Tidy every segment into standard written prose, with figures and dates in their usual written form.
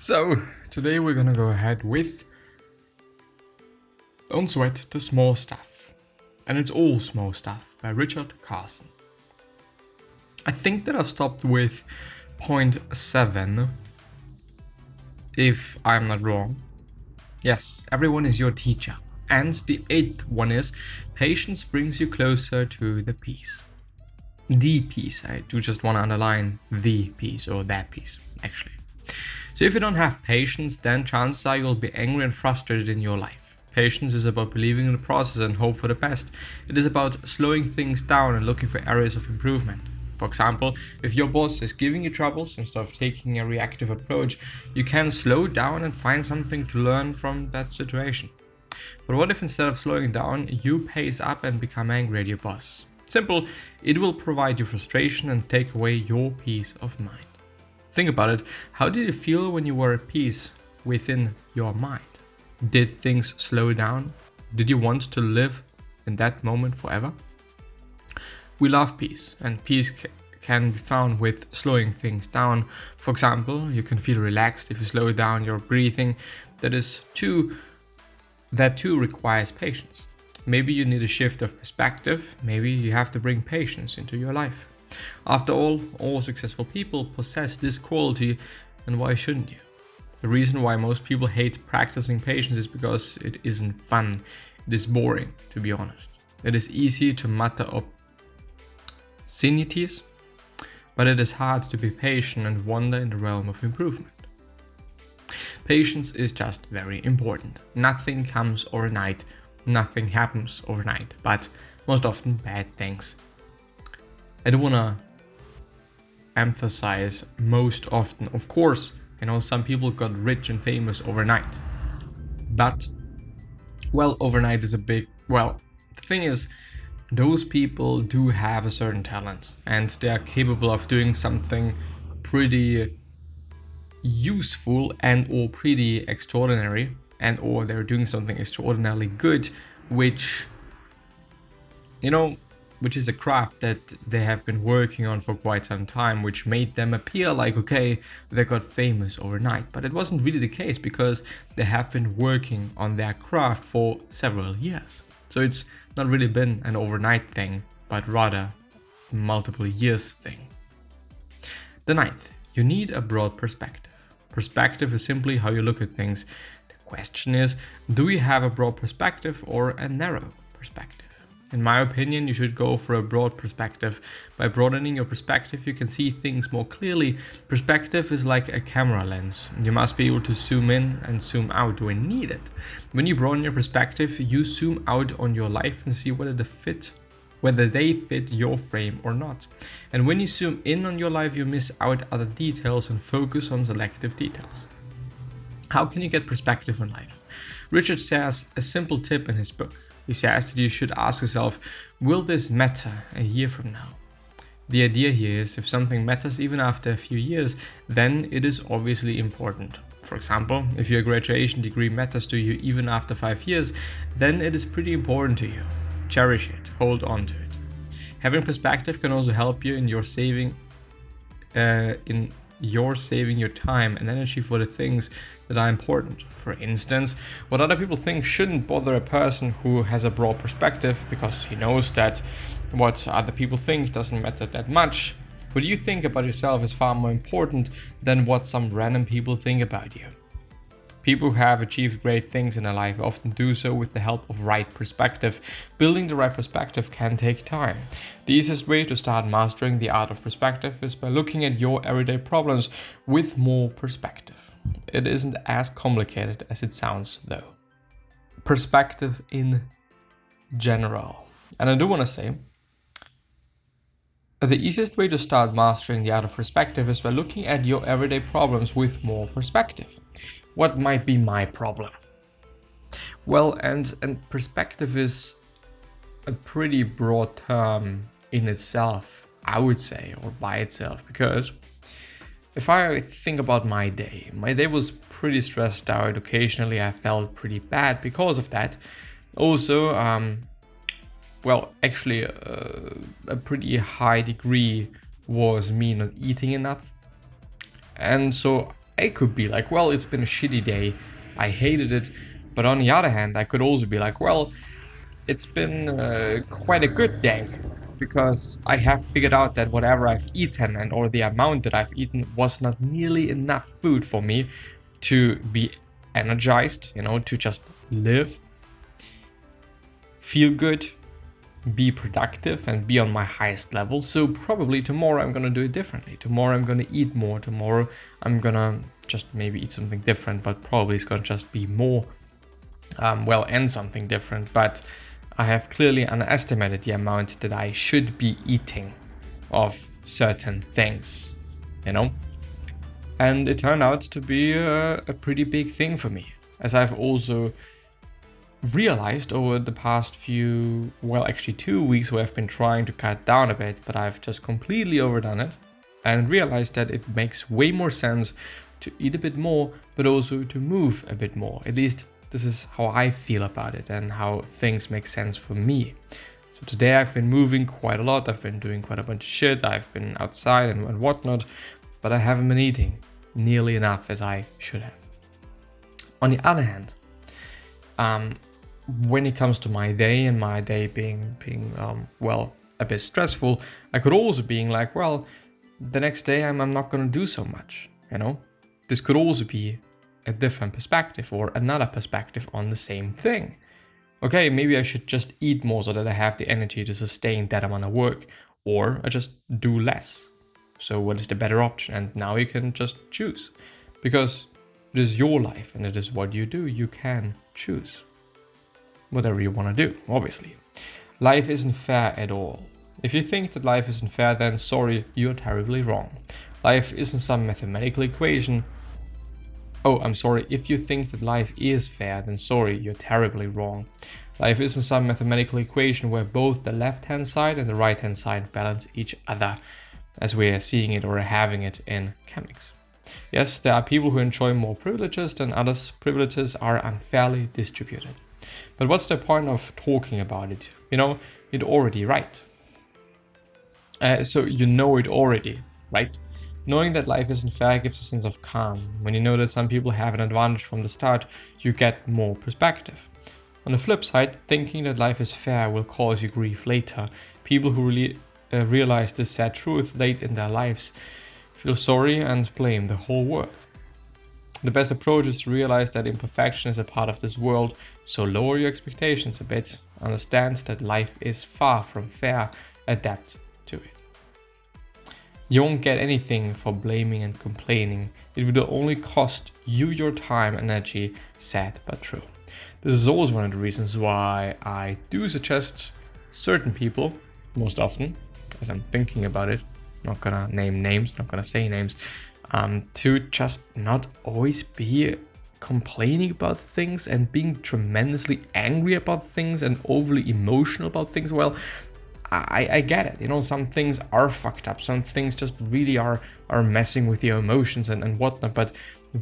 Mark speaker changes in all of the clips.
Speaker 1: So, today we're gonna go ahead with Don't Sweat the Small Stuff. And it's all small stuff by Carlson. I think that I've stopped with point 7, if I'm not wrong. Yes, everyone is your teacher. And the 8th one is patience brings you closer to the peace. The peace. I do just want to underline the peace, or that peace, actually. So if you don't have patience, then chances are you'll be angry and frustrated in your life. Patience is about believing in the process and hope for the best. It is about slowing things down and looking for areas of improvement. For example, if your boss is giving you troubles, instead of taking a reactive approach, you can slow down and find something to learn from that situation. But what if instead of slowing down, you pace up and become angry at your boss? Simple, it will provide you frustration and take away your peace of mind. Think about it, how did you feel when you were at peace within your mind? Did things slow down? Did you want to live in that moment forever? We love peace, and peace can be found with slowing things down. For example, you can feel relaxed if you slow down your breathing. That too requires patience. Maybe you need a shift of perspective. Maybe you have to bring patience into your life. After all successful people possess this quality, and why shouldn't you? The reason why most people hate practicing patience is because it isn't fun. It is boring, to be honest. It is easy to mutter obscenities, but it is hard to be patient and wander in the realm of improvement. Patience is just very important. Nothing comes overnight, nothing happens overnight, but most often bad things. I don't want to emphasize most often. Of course, I know some people got rich and famous overnight, but, overnight is the thing is, those people do have a certain talent and they are capable of doing something pretty useful and or pretty extraordinary, and or they're doing something extraordinarily good, which is a craft that they have been working on for quite some time, which made them appear like, okay, they got famous overnight. But it wasn't really the case, because they have been working on their craft for several years. So it's not really been an overnight thing, but rather multiple years thing. The 9th, you need a broad perspective. Perspective is simply how you look at things. The question is, do you have a broad perspective or a narrow perspective? In my opinion, you should go for a broad perspective. By broadening your perspective, you can see things more clearly. Perspective is like a camera lens. You must be able to zoom in and zoom out when needed. When you broaden your perspective, you zoom out on your life and see whether they fit your frame or not. And when you zoom in on your life, you miss out other details and focus on selective details. How can you get perspective on life? Richard shares a simple tip in his book. He says that you should ask yourself, will this matter a year from now? The idea here is, if something matters even after a few years, then it is obviously important. For example, if your graduation degree matters to you even after 5 years, then it is pretty important to you. Cherish it, hold on to it. Having perspective can also help you in your saving your time and energy for the things that are important. For instance, what other people think shouldn't bother a person who has a broad perspective, because he knows that what other people think doesn't matter that much. What you think about yourself is far more important than what some random people think about you. People who have achieved great things in their life often do so with the help of right perspective. Building the right perspective can take time. The easiest way to start mastering the art of perspective is by looking at your everyday problems with more perspective. It isn't as complicated as it sounds, though. Perspective in general. And I do want to say, the easiest way to start mastering the art of perspective is by looking at your everyday problems with more perspective. What might be my problem? Well, and perspective is a pretty broad term in itself, I would say, or by itself, because if I think about my day was pretty stressed out. Occasionally I felt pretty bad because of that. Also, a pretty high degree was me not eating enough. And so I could be like, well, it's been a shitty day, I hated it. But on the other hand, I could also be like, well, it's been quite a good day, because I have figured out that whatever I've eaten or the amount that I've eaten was not nearly enough food for me to be energized, to just live, feel good, be productive, and be on my highest level. So probably tomorrow I'm gonna do it differently. Tomorrow I'm gonna eat more. Tomorrow I'm gonna just maybe eat something different, but probably it's gonna just be more, and something different. But I have clearly underestimated the amount that I should be eating of certain things, And it turned out to be a pretty big thing for me, as I've also realized over the past 2 weeks where I've been trying to cut down a bit, but I've just completely overdone it and realized that it makes way more sense to eat a bit more, but also to move a bit more. At least this is how I feel about it and how things make sense for me. So today I've been moving quite a lot. I've been doing quite a bunch of shit. I've been outside and whatnot, but I haven't been eating nearly enough as I should have. On the other hand, when it comes to my day and my day being a bit stressful, I could also being like, well, the next day I'm not going to do so much, This could also be a different perspective or another perspective on the same thing. Okay, maybe I should just eat more so that I have the energy to sustain that amount of work, or I just do less. So what is the better option? And now you can just choose, because it is your life and it is what you do. You can choose whatever you want to do, obviously. Life isn't fair at all. If you think that life isn't fair, then sorry, you're terribly wrong. Life isn't some mathematical equation. If you think that life is fair, then sorry, you're terribly wrong. Life isn't some mathematical equation where both the left-hand side and the right-hand side balance each other, as we are seeing it or having it in chemics. Yes, there are people who enjoy more privileges than others. Privileges are unfairly distributed. But what's the point of talking about it? You're already right. So you know it already, right? Knowing that life isn't fair gives a sense of calm. When you know that some people have an advantage from the start, you get more perspective. On the flip side, thinking that life is fair will cause you grief later. People who really realize this sad truth late in their lives feel sorry and blame the whole world. The best approach is to realize that imperfection is a part of this world, so lower your expectations a bit, understand that life is far from fair, adapt to it. You won't get anything for blaming and complaining. It will only cost you your time and energy, sad but true. This is always one of the reasons why I do suggest certain people, most often, as I'm thinking about it, not gonna name names, not gonna say names, to just not always be complaining about things and being tremendously angry about things and overly emotional about things. Well, I get it. Some things are fucked up. Some things just really are messing with your emotions and whatnot. But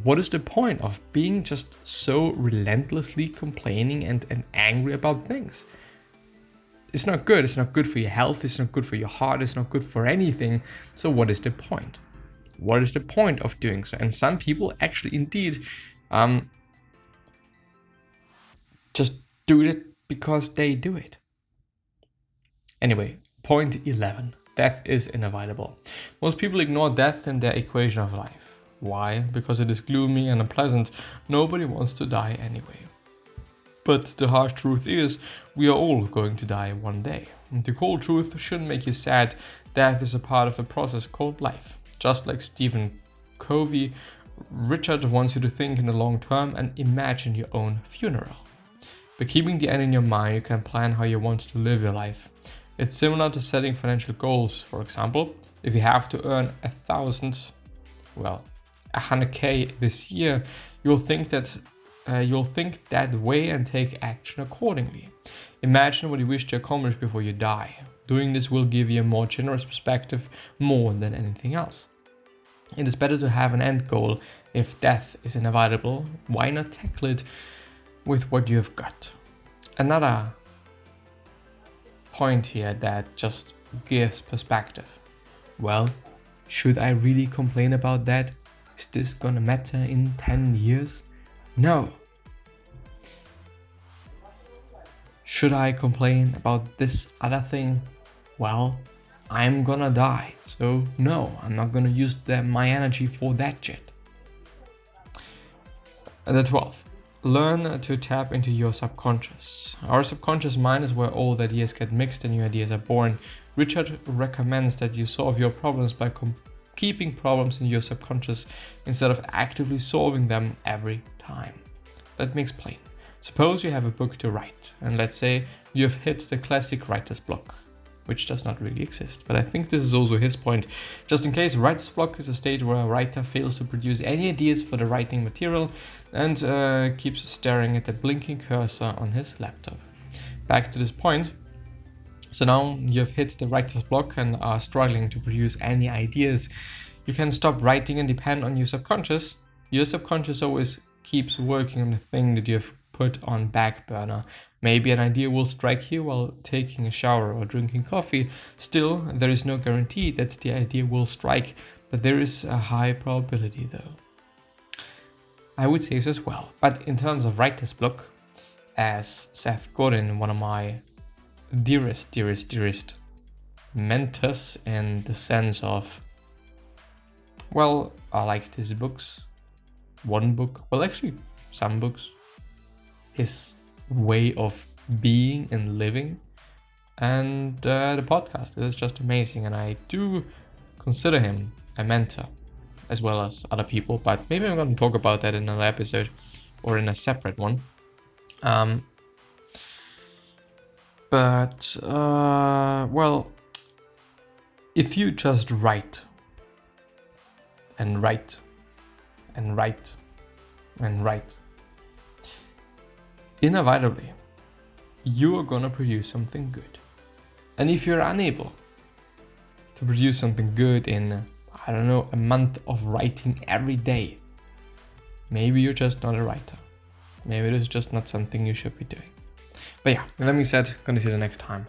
Speaker 1: what is the point of being just so relentlessly complaining and angry about things? It's not good. It's not good for your health. It's not good for your heart. It's not good for anything. So what is the point? What is the point of doing so? And some people actually indeed just do it because they do it. Anyway, point 11. Death is inevitable. Most people ignore death in their equation of life. Why? Because it is gloomy and unpleasant. Nobody wants to die anyway. But the harsh truth is, we are all going to die one day. And the cold truth shouldn't make you sad. Death is a part of a process called life. Just like Stephen Covey, Richard wants you to think in the long term and imagine your own funeral. By keeping the end in your mind, you can plan how you want to live your life. It's similar to setting financial goals. For example, if you have to earn 100k this year, you'll think that way and take action accordingly. Imagine what you wish to accomplish before you die. Doing this will give you a more generous perspective more than anything else. It is better to have an end goal. If death is inevitable, why not tackle it with what you have got? Another point here that just gives perspective. Well, should I really complain about that? Is this gonna matter in 10 years? No. Should I complain about this other thing? Well, I'm gonna die. So no, I'm not gonna use my energy for that shit. The 12th. Learn to tap into your subconscious. Our subconscious mind is where old ideas get mixed and new ideas are born. Richard recommends that you solve your problems by keeping problems in your subconscious instead of actively solving them every time. Let me explain. Suppose you have a book to write, and let's say you have hit the classic writer's block, which does not really exist. But I think this is also his point. Just in case, writer's block is a state where a writer fails to produce any ideas for the writing material and keeps staring at the blinking cursor on his laptop. Back to this point. So now you have hit the writer's block and are struggling to produce any ideas. You can stop writing and depend on your subconscious. Your subconscious always keeps working on the thing that you have put on back burner. Maybe an idea will strike you while taking a shower or drinking coffee. Still, there is no guarantee that the idea will strike, but there is a high probability though. I would say so as well. But in terms of writer's block, as Seth Godin, one of my dearest mentors in the sense of, well, I liked his books. One book, well actually some books. His way of being and living, and the podcast is just amazing, and I do consider him a mentor as well as other people, but maybe I'm going to talk about that in another episode or in a separate one. Well, if you just write and write and write and write, inevitably, you are gonna produce something good. And if you're unable to produce something good in, I don't know, a month of writing every day, maybe you're just not a writer. Maybe it is just not something you should be doing. But yeah, with that being said, gonna see you the next time.